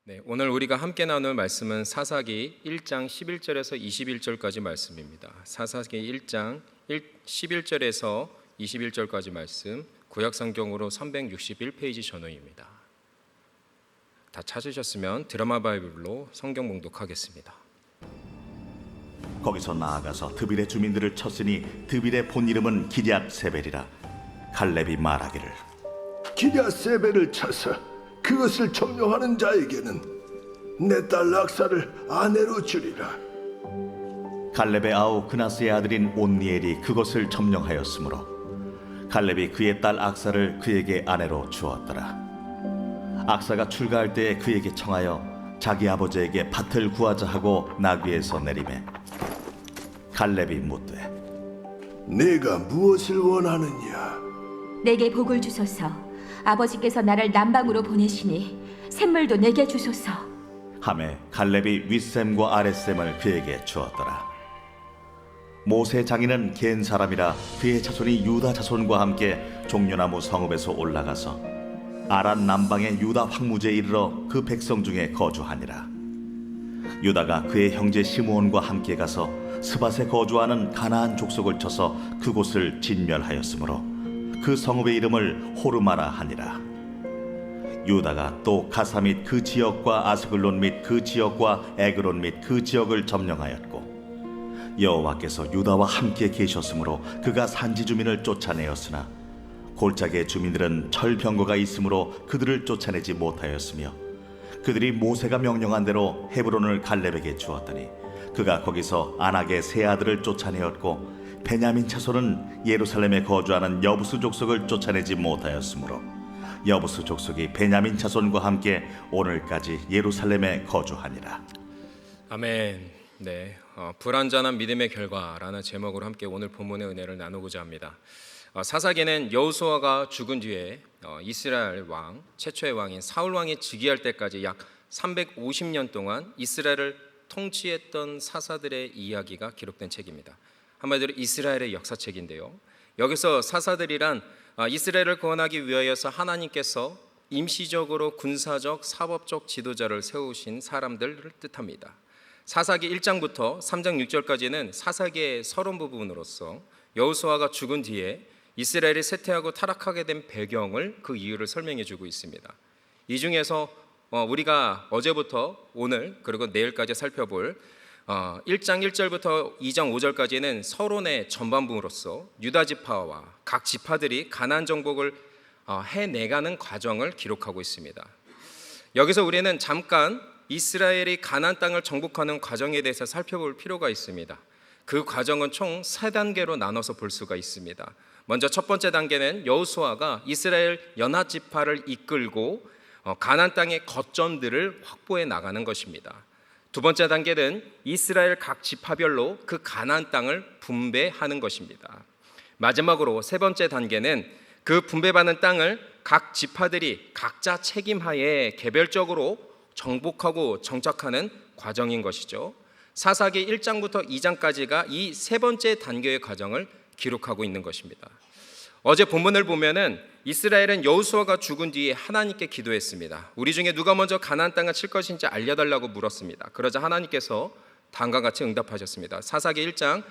네, 오늘 우리가 함께 나눌 말씀은 사사기 1장 11절에서 21절까지 말씀입니다. 사사기 1장 11절에서 21절까지 말씀, 구약성경으로 361페이지 전후입니다. 다 찾으셨으면 드라마 바이블로 성경 봉독하겠습니다. 거기서 나아가서 드빌의 주민들을 쳤으니 드빌의 본 이름은 기럇세벨이라. 갈렙이 말하기를, 기럇세벨을 쳐서 그것을 점령하는 자에게는 내 딸 락사를 아내로 주리라. 갈렙의 아우 그나스의 아들인 온니엘이 그것을 점령하였으므로 갈렙이 그의 딸 악사를 그에게 아내로 주었더라. 악사가 출가할 때에 그에게 청하여 자기 아버지에게 밭을 구하자 하고 나귀에서 내리매 갈렙이 묻되, 네가 무엇을 원하느냐? 내게 복을 주소서. 아버지께서 나를 남방으로 보내시니 샘물도 내게 주소서. 하매 갈렙이 윗샘과 아랫샘을 그에게 주었더라. 모세 장인은 겐 사람이라 그의 자손이 유다 자손과 함께 종려나무 성읍에서 올라가서 아란 남방의 유다 황무지에 이르러 그 백성 중에 거주하니라. 유다가 그의 형제 시므온과 함께 가서 스밧에 거주하는 가나안 족속을 쳐서 그곳을 진멸하였으므로 그 성읍의 이름을 호르마라 하니라. 유다가 또 가사 및 그 지역과 아스글론 및 그 지역과 에그론 및 그 지역을 점령하였고, 여호와께서 유다와 함께 계셨으므로 그가 산지 주민을 쫓아내었으나 골짜기의 주민들은 철병거가 있으므로 그들을 쫓아내지 못하였으며, 그들이 모세가 명령한 대로 헤브론을 갈렙에게 주었더니 그가 거기서 아낙의 세 아들을 쫓아내었고, 베냐민 자손은 예루살렘에 거주하는 여부수 족속을 쫓아내지 못하였으므로 여부수 족속이 베냐민 자손과 함께 오늘까지 예루살렘에 거주하니라. 아멘. 네, 불완전한 믿음의 결과라는 제목으로 함께 오늘 본문의 은혜를 나누고자 합니다. 사사기는 여호수아가 죽은 뒤에 이스라엘 왕, 최초의 왕인 사울 왕이 즉위할 때까지 약 350년 동안 이스라엘을 통치했던 사사들의 이야기가 기록된 책입니다. 한마디로 이스라엘의 역사책인데요, 여기서 사사들이란 이스라엘을 구원하기 위하여서 하나님께서 임시적으로 군사적, 사법적 지도자를 세우신 사람들을 뜻합니다. 사사기 1장부터 3장 6절까지는 사사기의 서론 부분으로서 여호수아가 죽은 뒤에 이스라엘이 쇠퇴하고 타락하게 된 배경을, 그 이유를 설명해 주고 있습니다. 이 중에서 우리가 어제부터 오늘 그리고 내일까지 살펴볼 1장 1절부터 2장 5절까지는 서론의 전반부로서 유다 지파와 각 지파들이 가나안 정복을 해내가는 과정을 기록하고 있습니다. 여기서 우리는 잠깐 이스라엘이 가나안 땅을 정복하는 과정에 대해서 살펴볼 필요가 있습니다. 그 과정은 총 3단계로 나눠서 볼 수가 있습니다. 먼저 첫 번째 단계는 여호수아가 이스라엘 연합 지파를 이끌고 가나안 땅의 거점들을 확보해 나가는 것입니다. 두 번째 단계는 이스라엘 각 지파별로 그 가나안 땅을 분배하는 것입니다. 마지막으로 세 번째 단계는 그 분배받은 땅을 각 지파들이 각자 책임하에 개별적으로 정복하고 정착하는 과정인 것이죠. 사사기 1장부터 2장까지가 이 세 번째 단계의 과정을 기록하고 있는 것입니다. 어제 본문을 보면은 이스라엘은 여호수아가 죽은 뒤에 하나님께 기도했습니다. 우리 중에 누가 먼저 가나안 땅을 칠 것인지 알려달라고 물었습니다. 그러자 하나님께서 다음과 같이 응답하셨습니다. 사사기 1장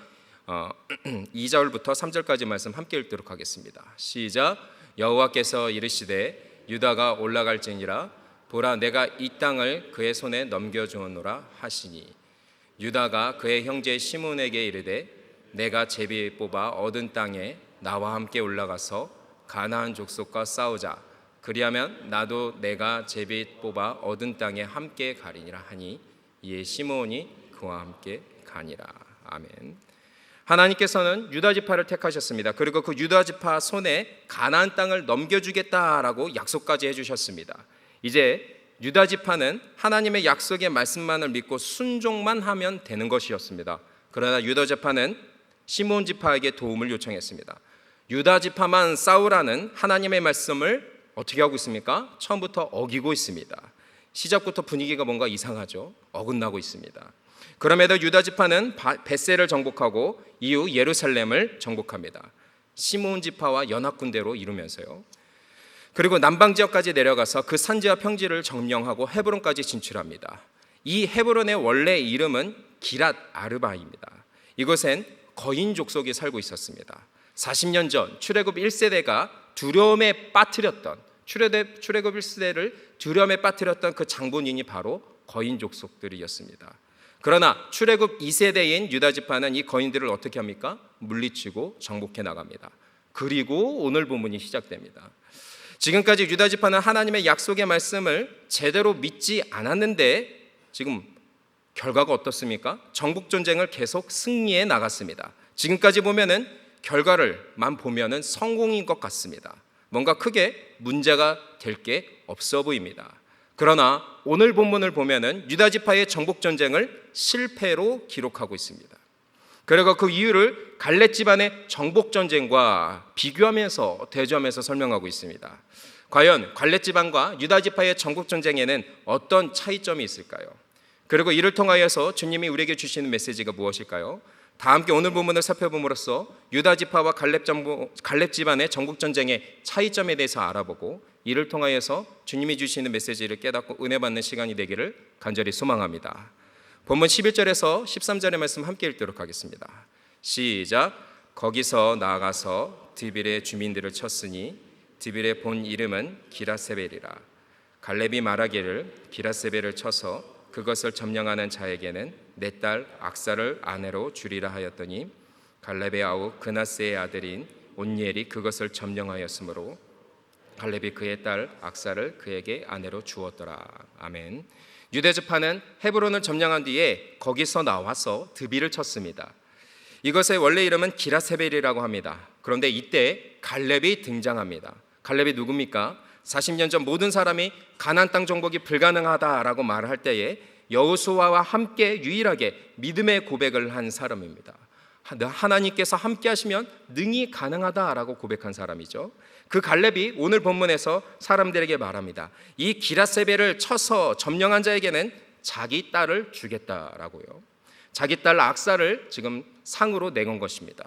2절부터 3절까지 말씀 함께 읽도록 하겠습니다. 시작. 여호와께서 이르시되 유다가 올라갈지니라. 보라, 내가 이 땅을 그의 손에 넘겨주었노라 하시니, 유다가 그의 형제 시므온에게 이르되 내가 제비 뽑아 얻은 땅에 나와 함께 올라가서 가나안 족속과 싸우자. 그리하면 나도 내가 제비 뽑아 얻은 땅에 함께 가리니라 하니, 이에 시므온이 그와 함께 가니라. 아멘. 하나님께서는 유다 지파를 택하셨습니다. 그리고 그 유다 지파 손에 가나안 땅을 넘겨주겠다라고 약속까지 해주셨습니다. 이제 유다 지파는 하나님의 약속의 말씀만을 믿고 순종만 하면 되는 것이었습니다. 그러나 유다 지파는 시므온 지파에게 도움을 요청했습니다. 유다 지파만 싸우라는 하나님의 말씀을 어떻게 하고 있습니까? 처음부터 어기고 있습니다. 시작부터 분위기가 뭔가 이상하죠. 어긋나고 있습니다. 그럼에도 유다 지파는 벳셀을 정복하고 이후 예루살렘을 정복합니다. 시므온 지파와 연합군대로 이루면서요. 그리고 남방 지역까지 내려가서 그 산지와 평지를 점령하고 헤브론까지 진출합니다. 이 헤브론의 원래 이름은 기랏 아르바입니다. 이곳엔 거인 족속이 살고 있었습니다. 40년 전 출애굽 1세대가 두려움에 빠뜨렸던 출애굽 1세대를 두려움에 빠뜨렸던 그 장본인이 바로 거인 족속들이었습니다. 그러나 출애굽 2세대인 유다 지파는 이 거인들을 어떻게 합니까? 물리치고 정복해 나갑니다. 그리고 오늘 본문이 시작됩니다. 지금까지 유다 지파는 하나님의 약속의 말씀을 제대로 믿지 않았는데 지금 결과가 어떻습니까? 정복 전쟁을 계속 승리해 나갔습니다. 지금까지 보면은 결과를만 보면은 성공인 것 같습니다. 뭔가 크게 문제가 될 게 없어 보입니다. 그러나 오늘 본문을 보면은 유다 지파의 정복 전쟁을 실패로 기록하고 있습니다. 그리고 그 이유를 갈렙 집안의 정복 전쟁과 비교하면서 대조하면서 설명하고 있습니다. 과연 갈렙 집안과 유다 지파의 정복 전쟁에는 어떤 차이점이 있을까요? 그리고 이를 통하여서 주님이 우리에게 주시는 메시지가 무엇일까요? 다 함께 오늘 본문을 살펴봄으로써 유다 지파와 갈렙 집안의 정복 전쟁의 차이점에 대해서 알아보고 이를 통하여서 주님이 주시는 메시지를 깨닫고 은혜 받는 시간이 되기를 간절히 소망합니다. 본문 11절에서 13절의 말씀 함께 읽도록 하겠습니다. 시작. 거기서 나아가서 드빌의 주민들을 쳤으니 드빌의 본 이름은 기라세벨이라. 갈렙이 말하기를 기라세벨을 쳐서 그것을 점령하는 자에게는 내 딸 악사를 아내로 주리라 하였더니 갈렙의 아우 그나스의 아들인 온니엘이 그것을 점령하였으므로 갈렙이 그의 딸 악사를 그에게 아내로 주었더라. 아멘. 유대 지파는 헤브론을 점령한 뒤에 거기서 나와서 드빌을 쳤습니다. 이것의 원래 이름은 기라세벨이라고 합니다. 그런데 이때 갈렙이 등장합니다. 갈렙이 누굽니까? 40년 전 모든 사람이 가나안 땅 정복이 불가능하다라고 말을 할 때에 여호수아와 함께 유일하게 믿음의 고백을 한 사람입니다. 하나님께서 함께 하시면 능히 가능하다라고 고백한 사람이죠. 그 갈렙이 오늘 본문에서 사람들에게 말합니다. 이 기라세벨을 쳐서 점령한 자에게는 자기 딸을 주겠다라고요. 자기 딸 악사를 지금 상으로 내건 것입니다.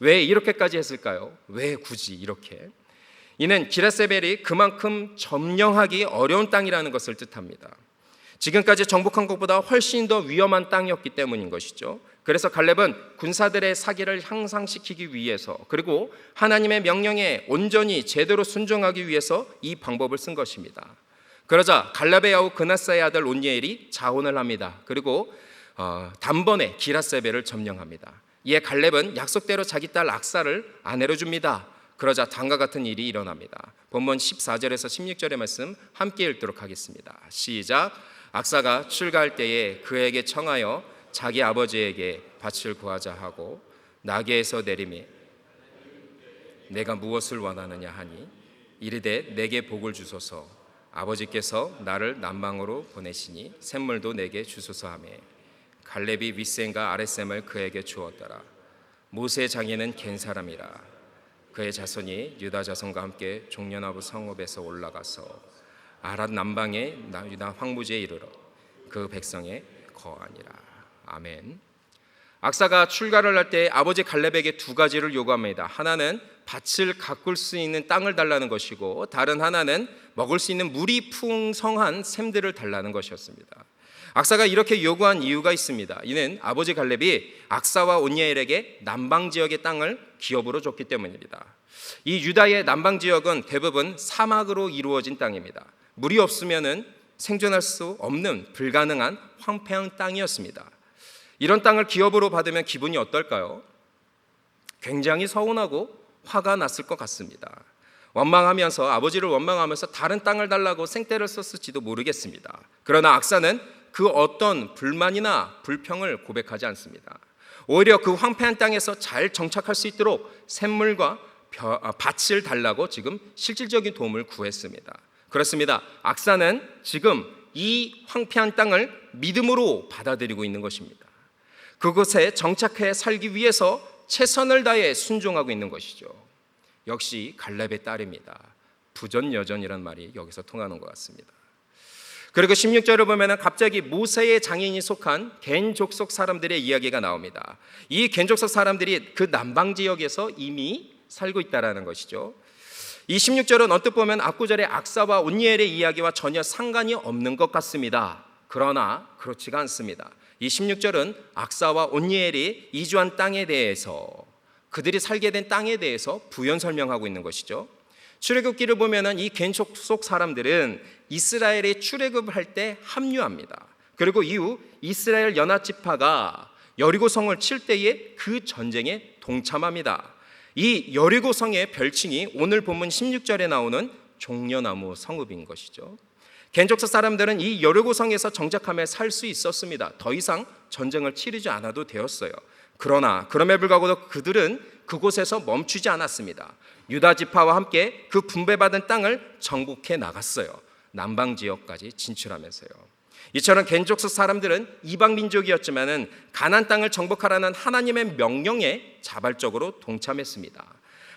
왜 이렇게까지 했을까요? 왜 굳이 이렇게? 이는 기라세벨이 그만큼 점령하기 어려운 땅이라는 것을 뜻합니다. 지금까지 정복한 것보다 훨씬 더 위험한 땅이었기 때문인 것이죠. 그래서 갈렙은 군사들의 사기를 향상시키기 위해서 그리고 하나님의 명령에 온전히 제대로 순종하기 위해서 이 방법을 쓴 것입니다. 그러자 갈렙의 아우 그나스의 아들 온니엘이 자혼을 합니다. 그리고 단번에 기라세벨을 점령합니다. 이에 갈렙은 약속대로 자기 딸 악사를 아내로 줍니다. 그러자 다음과 같은 일이 일어납니다. 본문 14절에서 16절의 말씀 함께 읽도록 하겠습니다. 시작. 악사가 출가할 때에 그에게 청하여 자기 아버지에게 밭을 구하자 하고 나귀에서 내리매 내가 무엇을 원하느냐 하니 이르되 내게 복을 주소서. 아버지께서 나를 남방으로 보내시니 샘물도 내게 주소서 하며 갈렙이 윗셈과 아랫셈을 그에게 주었더라. 모세 장인은 겐 사람이라. 그의 자손이 유다 자손과 함께 종려나무 성읍에서 올라가서 아랏 남방의 유다 황무지에 이르러 그 백성에 거하니라. 아멘. 악사가 출가를 할 때 아버지 갈렙에게 두 가지를 요구합니다. 하나는 밭을 가꿀 수 있는 땅을 달라는 것이고 다른 하나는 먹을 수 있는 물이 풍성한 샘들을 달라는 것이었습니다. 악사가 이렇게 요구한 이유가 있습니다. 이는 아버지 갈렙이 악사와 온니엘에게 남방 지역의 땅을 기업으로 줬기 때문입니다. 이 유다의 남방 지역은 대부분 사막으로 이루어진 땅입니다. 물이 없으면은 생존할 수 없는 불가능한 황폐한 땅이었습니다. 이런 땅을 기업으로 받으면 기분이 어떨까요? 굉장히 서운하고 화가 났을 것 같습니다. 원망하면서 아버지를 원망하면서 다른 땅을 달라고 생떼를 썼을지도 모르겠습니다. 그러나 악사는 그 어떤 불만이나 불평을 고백하지 않습니다. 오히려 그 황폐한 땅에서 잘 정착할 수 있도록 샘물과 밭을 달라고 지금 실질적인 도움을 구했습니다. 그렇습니다. 악사는 지금 이 황폐한 땅을 믿음으로 받아들이고 있는 것입니다. 그곳에 정착해 살기 위해서 최선을 다해 순종하고 있는 것이죠. 역시 갈렙의 딸입니다. 부전여전이란 말이 여기서 통하는 것 같습니다. 그리고 16절을 보면 갑자기 모세의 장인이 속한 겐 족속 사람들의 이야기가 나옵니다. 이 겐 족속 사람들이 그 남방 지역에서 이미 살고 있다라는 것이죠. 이 16절은 언뜻 보면 앞구절의 악사와 온니엘의 이야기와 전혀 상관이 없는 것 같습니다. 그러나 그렇지가 않습니다. 이 16절은 악사와 온니엘이 이주한 땅에 대해서, 그들이 살게 된 땅에 대해서 부연 설명하고 있는 것이죠. 출애굽기를 보면은 이 겐족 속 사람들은 이스라엘이 출애굽을 할 때 합류합니다. 그리고 이후 이스라엘 연합 지파가 여리고 성을 칠 때에 그 전쟁에 동참합니다. 이 여리고 성의 별칭이 오늘 본문 16절에 나오는 종려나무 성읍인 것이죠. 겐족속 사람들은 이 여리고 성에서 정착하며 살 수 있었습니다. 더 이상 전쟁을 치르지 않아도 되었어요. 그러나 그럼에 불구하고 그들은 그곳에서 멈추지 않았습니다. 유다 지파와 함께 그 분배받은 땅을 정복해 나갔어요. 남방 지역까지 진출하면서요. 이처럼 겐족속 사람들은 이방 민족이었지만은 가나안 땅을 정복하라는 하나님의 명령에 자발적으로 동참했습니다.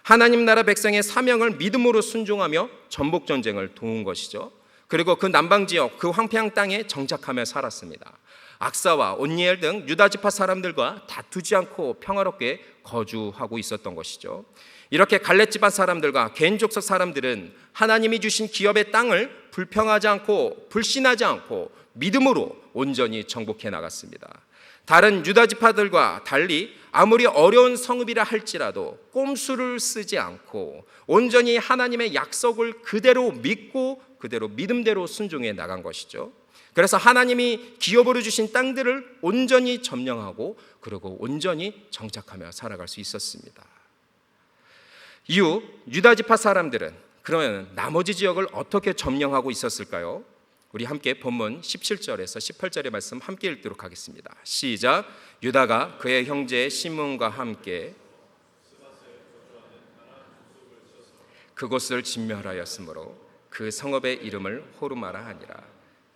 하나님 나라 백성의 사명을 믿음으로 순종하며 전복 전쟁을 도운 것이죠. 그리고 그 남방 지역, 그 황폐한 땅에 정착하며 살았습니다. 악사와 온니엘 등 유다 지파 사람들과 다투지 않고 평화롭게 거주하고 있었던 것이죠. 이렇게 갈렙 집안 사람들과 겐족속 사람들은 하나님이 주신 기업의 땅을 불평하지 않고 불신하지 않고 믿음으로 온전히 정복해 나갔습니다. 다른 유다 지파들과 달리 아무리 어려운 성읍이라 할지라도 꼼수를 쓰지 않고 온전히 하나님의 약속을 그대로 믿고 그대로 믿음대로 순종해 나간 것이죠. 그래서 하나님이 기업으로 주신 땅들을 온전히 점령하고 그리고 온전히 정착하며 살아갈 수 있었습니다. 이후 유다 지파 사람들은 그러면 나머지 지역을 어떻게 점령하고 있었을까요? 우리 함께 본문 17절에서 18절의 말씀 함께 읽도록 하겠습니다. 시작. 유다가 그의 형제 시므온과 함께 그곳을 진멸하였으므로 그 성읍의 이름을 호르마라 하니라.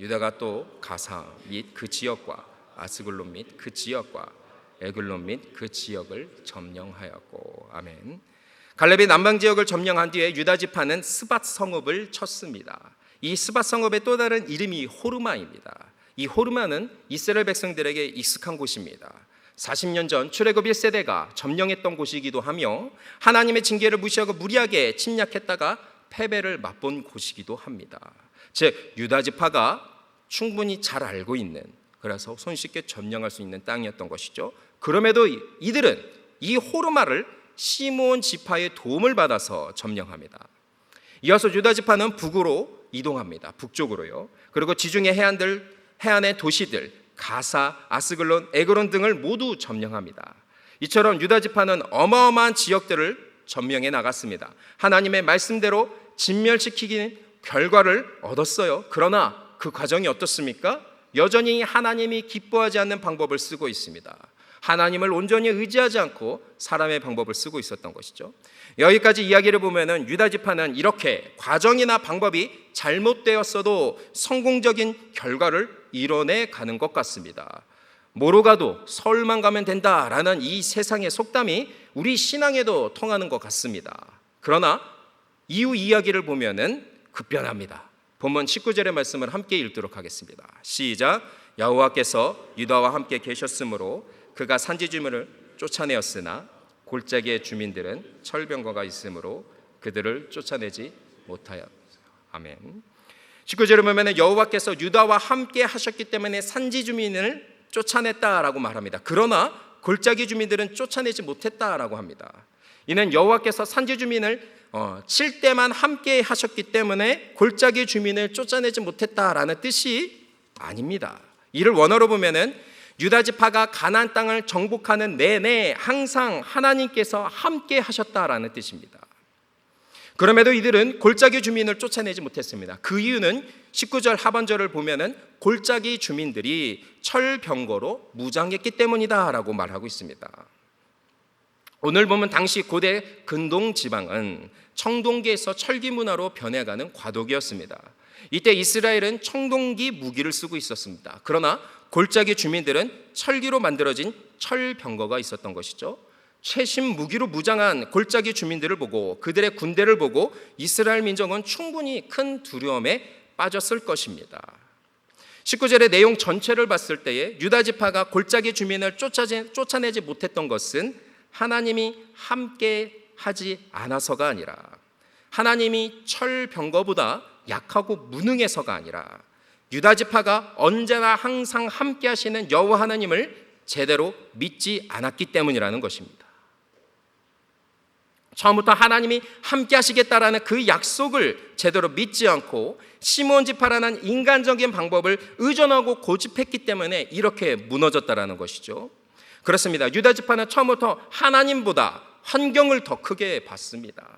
유다가 또 가사 및 그 지역과 아스글론 및 그 지역과 에글론 및 그 지역을 점령하였고. 아멘. 갈렙이 남방 지역을 점령한 뒤에 유다 지파는 스밧 성읍을 쳤습니다. 이 스밧 성읍의 또 다른 이름이 호르마입니다. 이 호르마는 이스라엘 백성들에게 익숙한 곳입니다. 40년 전 출애굽 1세대가 점령했던 곳이기도 하며 하나님의 징계를 무시하고 무리하게 침략했다가 패배를 맛본 곳이기도 합니다. 즉 유다 지파가 충분히 잘 알고 있는, 그래서 손쉽게 점령할 수 있는 땅이었던 것이죠. 그럼에도 이들은 이 호르마를 시므온 지파의 도움을 받아서 점령합니다. 이어서 유다 지파는 북으로 이동합니다. 북쪽으로요. 그리고 지중해 해안의 도시들 가사, 아스글론, 에그론 등을 모두 점령합니다. 이처럼 유다 지파는 어마어마한 지역들을 점령해 나갔습니다. 하나님의 말씀대로 진멸시키는 결과를 얻었어요. 그러나 그 과정이 어떻습니까? 여전히 하나님이 기뻐하지 않는 방법을 쓰고 있습니다. 하나님을 온전히 의지하지 않고 사람의 방법을 쓰고 있었던 것이죠. 여기까지 이야기를 보면은 유다 지파는 이렇게 과정이나 방법이 잘못되었어도 성공적인 결과를 이뤄내 가는 것 같습니다. 뭐로 가도 서울만 가면 된다라는 이 세상의 속담이 우리 신앙에도 통하는 것 같습니다. 그러나 이후 이야기를 보면은 급변합니다. 본문 19절의 말씀을 함께 읽도록 하겠습니다. 시작. 여호와께서 유다와 함께 계셨으므로 그가 산지 주민을 쫓아내었으나 골짜기의 주민들은 철병거가 있으므로 그들을 쫓아내지 못하였어요. 아멘. 19절에 보면 여호와께서 유다와 함께 하셨기 때문에 산지 주민을 쫓아냈다라고 말합니다. 그러나 골짜기 주민들은 쫓아내지 못했다라고 합니다. 이는 여호와께서 산지 주민을 칠 때만 함께 하셨기 때문에 골짜기 주민을 쫓아내지 못했다라는 뜻이 아닙니다. 이를 원어로 보면은 유다 지파가 가나안 땅을 정복하는 내내 항상 하나님께서 함께 하셨다라는 뜻입니다. 그럼에도 이들은 골짜기 주민을 쫓아내지 못했습니다. 그 이유는 19절 하반절을 보면은 골짜기 주민들이 철병거로 무장했기 때문이다라고 말하고 있습니다. 오늘 보면 당시 고대 근동 지방은 청동기에서 철기 문화로 변해가는 과도기였습니다. 이때 이스라엘은 청동기 무기를 쓰고 있었습니다. 그러나 골짜기 주민들은 철기로 만들어진 철병거가 있었던 것이죠. 최신 무기로 무장한 골짜기 주민들을 보고 그들의 군대를 보고 이스라엘 민족은 충분히 큰 두려움에 빠졌을 것입니다. 19절의 내용 전체를 봤을 때에 유다 지파가 골짜기 주민을 쫓아내지 못했던 것은 하나님이 함께 하지 않아서가 아니라 하나님이 철병거보다 약하고 무능해서가 아니라 유다 지파가 언제나 항상 함께 하시는 여호와 하나님을 제대로 믿지 않았기 때문이라는 것입니다. 처음부터 하나님이 함께 하시겠다라는 그 약속을 제대로 믿지 않고 시므온 지파라는 인간적인 방법을 의존하고 고집했기 때문에 이렇게 무너졌다라는 것이죠. 그렇습니다. 유다 지파는 처음부터 하나님보다 환경을 더 크게 봤습니다.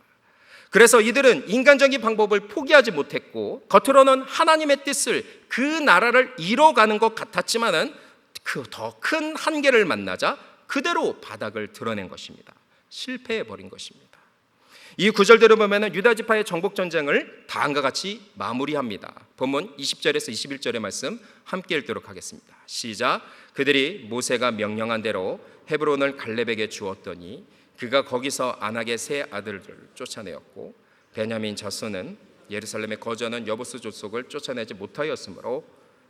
그래서 이들은 인간적인 방법을 포기하지 못했고 겉으로는 하나님의 뜻을 그 나라를 이뤄가는 것 같았지만은 그 더 큰 한계를 만나자 그대로 바닥을 드러낸 것입니다. 실패해버린 것입니다. 이 구절들을 보면 유다 지파의 정복 전쟁을 다음과 같이 마무리합니다. 본문 20절에서 21절의 말씀 함께 읽도록 하겠습니다. 시작. 그들이 모세가 명령한 대로 헤브론을 갈렙에게 주었더니 그가 거기서 안악의 세 아들들을 쫓아내었고 베냐민 자손은 예루살렘에 거주하는 여부스 족속을 쫓아내지 못하였으므로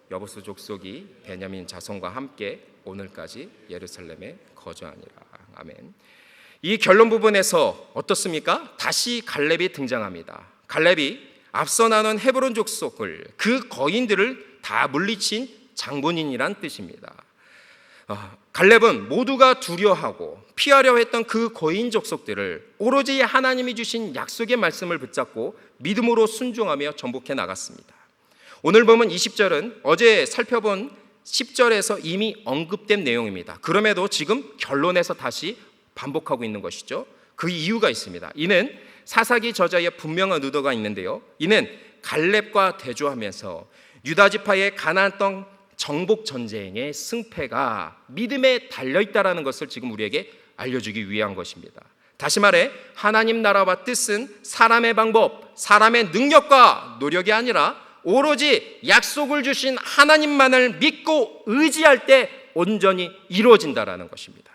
여부스 족속이 베냐민 자손과 함께 오늘까지 예루살렘에 거주하니라. 아멘. 이 결론 부분에서 어떻습니까? 다시 갈렙이 등장합니다. 갈렙이 앞서 나눈 헤브론 족속을 그 거인들을 다 물리친 장본인이란 뜻입니다. 갈렙은 모두가 두려워하고 피하려 했던 그 거인 족속들을 오로지 하나님이 주신 약속의 말씀을 붙잡고 믿음으로 순종하며 정복해 나갔습니다. 오늘 보면 20절은 어제 살펴본 10절에서 이미 언급된 내용입니다. 그럼에도 지금 결론에서 다시 반복하고 있는 것이죠. 그 이유가 있습니다. 이는 사사기 저자의 분명한 의도가 있는데요. 이는 갈렙과 대조하면서 유다 지파의 가나안 땅 정복 전쟁의 승패가 믿음에 달려 있다라는 것을 지금 우리에게 알려주기 위한 것입니다. 다시 말해 하나님 나라와 뜻은 사람의 방법, 사람의 능력과 노력이 아니라 오로지 약속을 주신 하나님만을 믿고 의지할 때 온전히 이루어진다라는 것입니다.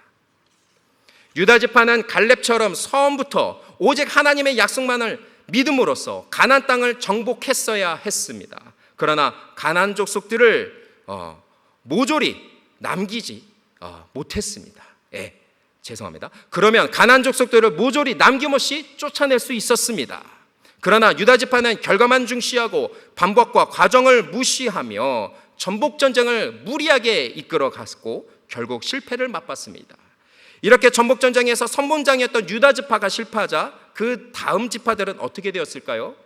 유다 지파는 갈렙처럼 처음부터 오직 하나님의 약속만을 믿음으로써 가나안 땅을 정복했어야 했습니다. 그러나 가나안 족속들을 모조리 남기지 못했습니다. 죄송합니다. 그러면 가나안 족속들을 모조리 남김없이 쫓아낼 수 있었습니다. 그러나 유다 지파는 결과만 중시하고 반복과 과정을 무시하며 전복 전쟁을 무리하게 이끌어 갔고 결국 실패를 맛봤습니다. 이렇게 전복 전쟁에서 선봉장이었던 유다 지파가 실패하자 그 다음 지파들은 어떻게 되었을까요?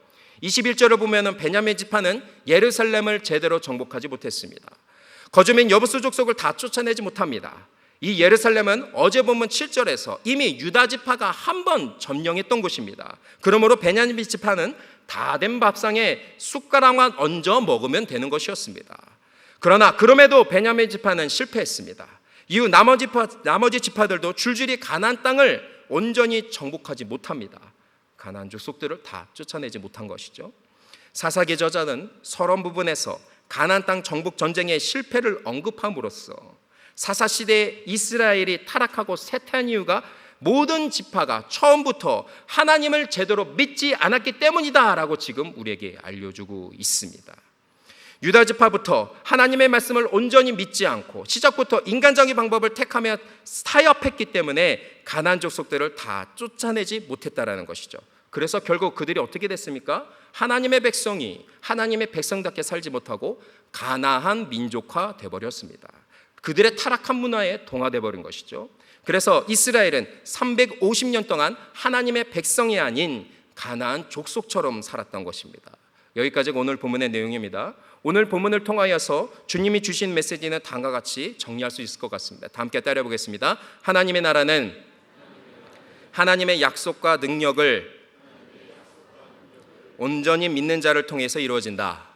21절을 보면은 베냐민 지파는 예루살렘을 제대로 정복하지 못했습니다. 거주민 여부스 족속을 다 쫓아내지 못합니다. 이 예루살렘은 어제 본문 7절에서 이미 유다 지파가 한 번 점령했던 곳입니다. 그러므로 베냐민 지파는 다 된 밥상에 숟가락만 얹어 먹으면 되는 것이었습니다. 그러나 그럼에도 베냐민 지파는 실패했습니다. 이후 나머지 지파들도 줄줄이 가나안 땅을 온전히 정복하지 못합니다. 가나안 족속들을 다 쫓아내지 못한 것이죠. 사사기 저자는 서론 부분에서 가나안 땅 정복 전쟁의 실패를 언급함으로써 사사 시대에 이스라엘이 타락하고 쇠퇴한 이유가 모든 지파가 처음부터 하나님을 제대로 믿지 않았기 때문이다라고 지금 우리에게 알려주고 있습니다. 유다 지파부터 하나님의 말씀을 온전히 믿지 않고 시작부터 인간적인 방법을 택하며 타협했기 때문에 가나안 족속들을 다 쫓아내지 못했다라는 것이죠. 그래서 결국 그들이 어떻게 됐습니까? 하나님의 백성이 하나님의 백성답게 살지 못하고 가나안 민족화 되어버렸습니다. 그들의 타락한 문화에 동화되어 버린 것이죠. 그래서 이스라엘은 350년 동안 하나님의 백성이 아닌 가나안 족속처럼 살았던 것입니다. 여기까지가 오늘 본문의 내용입니다. 오늘 본문을 통하여서 주님이 주신 메시지는 다음과 같이 정리할 수 있을 것 같습니다. 다 함께 따라해보겠습니다. 하나님의 나라는 하나님의 약속과 능력을 온전히 믿는 자를 통해서 이루어진다.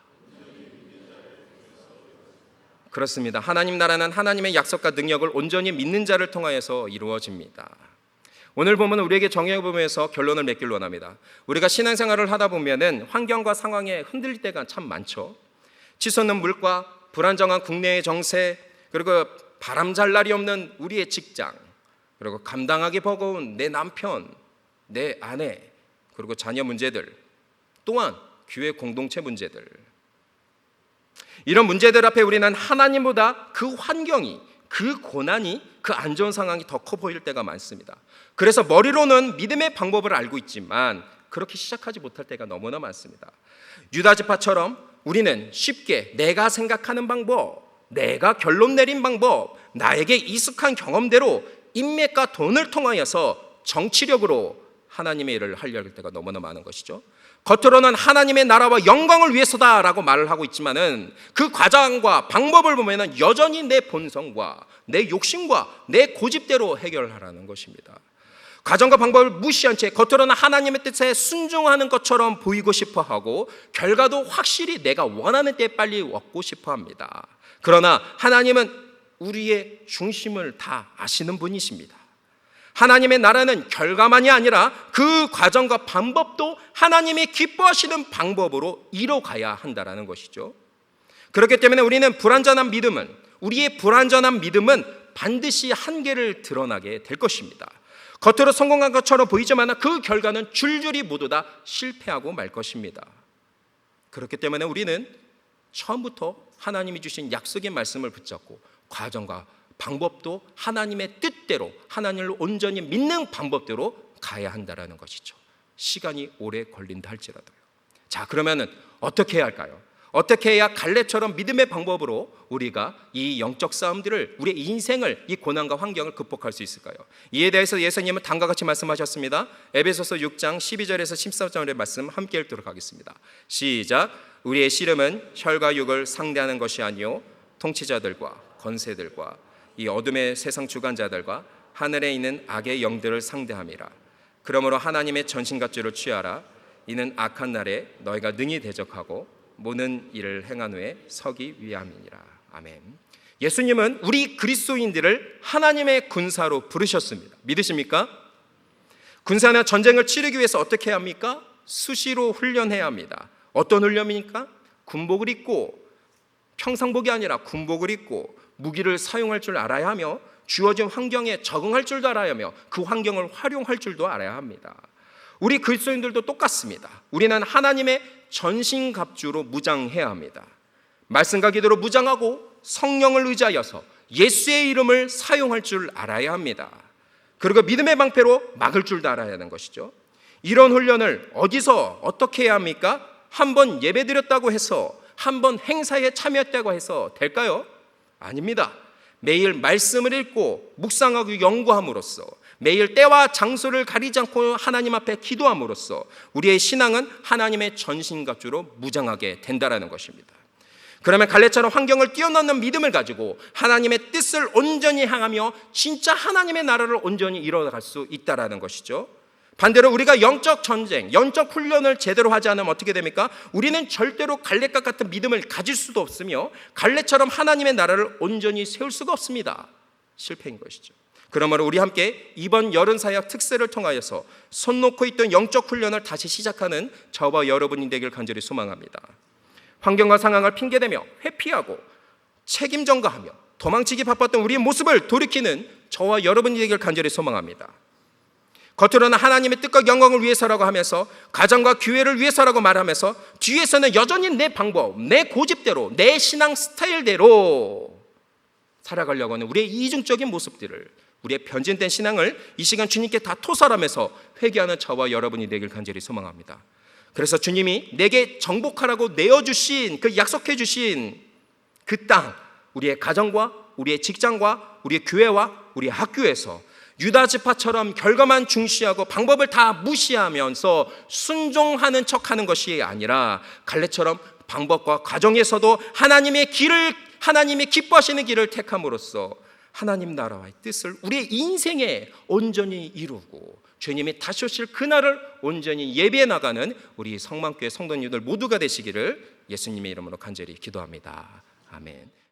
그렇습니다. 하나님 나라는 하나님의 약속과 능력을 온전히 믿는 자를 통하여서 이루어집니다. 오늘 보면 우리에게 정의해 보면서 결론을 맺길 원합니다. 우리가 신앙생활을 하다 보면은 환경과 상황에 흔들릴 때가 참 많죠. 치솟는 물가, 불안정한 국내의 정세, 그리고 바람잘 날이 없는 우리의 직장, 그리고 감당하기 버거운 내 남편, 내 아내, 그리고 자녀 문제들, 또한 교회 공동체 문제들. 이런 문제들 앞에 우리는 하나님보다 그 환경이, 그 고난이, 그 안전 상황이 더 커 보일 때가 많습니다. 그래서 머리로는 믿음의 방법을 알고 있지만 그렇게 시작하지 못할 때가 너무나 많습니다. 유다 지파처럼 우리는 쉽게 내가 생각하는 방법, 내가 결론 내린 방법, 나에게 익숙한 경험대로 인맥과 돈을 통하여서 정치력으로 하나님의 일을 하려고 할 때가 너무나 많은 것이죠. 겉으로는 하나님의 나라와 영광을 위해서다라고 말을 하고 있지만은 그 과정과 방법을 보면은 여전히 내 본성과 내 욕심과 내 고집대로 해결하라는 것입니다. 과정과 방법을 무시한 채 겉으로는 하나님의 뜻에 순종하는 것처럼 보이고 싶어하고 결과도 확실히 내가 원하는 때 빨리 얻고 싶어합니다. 그러나 하나님은 우리의 중심을 다 아시는 분이십니다. 하나님의 나라는 결과만이 아니라 그 과정과 방법도 하나님이 기뻐하시는 방법으로 이뤄가야 한다는 것이죠. 그렇기 때문에 우리의 불완전한 믿음은 반드시 한계를 드러나게 될 것입니다. 겉으로 성공한 것처럼 보이지만 그 결과는 줄줄이 모두 다 실패하고 말 것입니다. 그렇기 때문에 우리는 처음부터 하나님이 주신 약속의 말씀을 붙잡고 과정과 방법도 하나님의 뜻대로 하나님을 온전히 믿는 방법대로 가야 한다는 것이죠. 시간이 오래 걸린다 할지라도요. 자, 그러면은 어떻게 해야 할까요? 어떻게 해야 갈렙처럼 믿음의 방법으로 우리가 이 영적 싸움들을, 우리의 인생을, 이 고난과 환경을 극복할 수 있을까요? 이에 대해서 예수님은 다음과 같이 말씀하셨습니다. 에베소서 6장 12절에서 13절의 말씀 함께 읽도록 하겠습니다. 시작. 우리의 씨름은 혈과 육을 상대하는 것이 아니요 통치자들과 권세들과 이 어둠의 세상 주관자들과 하늘에 있는 악의 영들을 상대함이라. 그러므로 하나님의 전신갑주를 취하라. 이는 악한 날에 너희가 능히 대적하고 모든 일을 행한 후에 서기 위함이니라. 아멘. 예수님은 우리 그리스도인들을 하나님의 군사로 부르셨습니다. 믿으십니까? 군사나 전쟁을 치르기 위해서 어떻게 해야 합니까? 수시로 훈련해야 합니다. 어떤 훈련입니까? 군복을 입고, 평상복이 아니라 군복을 입고 무기를 사용할 줄 알아야 하며 주어진 환경에 적응할 줄도 알아야 하며 그 환경을 활용할 줄도 알아야 합니다. 우리 그리스도인들도 똑같습니다. 우리는 하나님의 전신갑주로 무장해야 합니다. 말씀과 기도로 무장하고 성령을 의지하여서 예수의 이름을 사용할 줄 알아야 합니다. 그리고 믿음의 방패로 막을 줄도 알아야 하는 것이죠. 이런 훈련을 어디서 어떻게 해야 합니까? 한번 예배드렸다고 해서, 한번 행사에 참여했다고 해서 될까요? 아닙니다. 매일 말씀을 읽고 묵상하고 연구함으로써, 매일 때와 장소를 가리지 않고 하나님 앞에 기도함으로써 우리의 신앙은 하나님의 전신갑주로 무장하게 된다는 것입니다. 그러면 갈렙처럼 환경을 뛰어넘는 믿음을 가지고 하나님의 뜻을 온전히 향하며 진짜 하나님의 나라를 온전히 이뤄갈 수 있다는 것이죠. 반대로 우리가 영적 전쟁, 영적 훈련을 제대로 하지 않으면 어떻게 됩니까? 우리는 절대로 갈렙과 같은 믿음을 가질 수도 없으며 갈렙처럼 하나님의 나라를 온전히 세울 수가 없습니다. 실패인 것이죠. 그러므로 우리 함께 이번 여름 사역 특세를 통하여서 손 놓고 있던 영적 훈련을 다시 시작하는 저와 여러분이 되길 간절히 소망합니다. 환경과 상황을 핑계대며 회피하고 책임 전가하며 도망치기 바빴던 우리의 모습을 돌이키는 저와 여러분이 되길 간절히 소망합니다. 겉으로는 하나님의 뜻과 영광을 위해서라고 하면서 가정과 교회를 위해서라고 말하면서 뒤에서는 여전히 내 방법, 내 고집대로, 내 신앙 스타일대로 살아가려고 하는 우리의 이중적인 모습들을, 우리의 변진된 신앙을 이 시간 주님께 다 토설하면서 회개하는 저와 여러분이 되길 간절히 소망합니다. 그래서 주님이 내게 정복하라고 내어주신, 그 약속해 주신 그 땅, 우리의 가정과 우리의 직장과 우리의 교회와 우리의 학교에서 유다 지파처럼 결과만 중시하고 방법을 다 무시하면서 순종하는 척하는 것이 아니라 갈렙처럼 방법과 과정에서도 하나님의 길을, 하나님이 기뻐하시는 길을 택함으로써 하나님 나라와의 뜻을 우리의 인생에 온전히 이루고 주님이 다시 오실 그날을 온전히 예배해 나가는 우리 성만교회 성도님들 모두가 되시기를 예수님의 이름으로 간절히 기도합니다. 아멘.